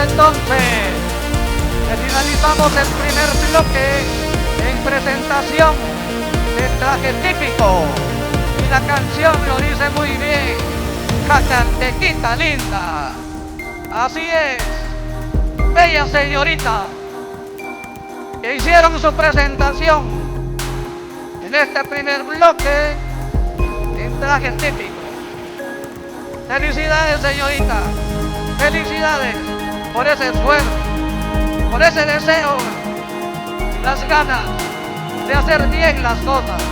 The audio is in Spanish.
entonces que finalizamos el primer bloque en presentación del traje típico. Y la canción lo dice muy bien: Jacantequita linda. Así es, bella señorita, que hicieron su presentación en este primer bloque en traje típico. Felicidades, señorita, felicidades por ese esfuerzo, por ese deseo y las ganas de hacer bien las cosas.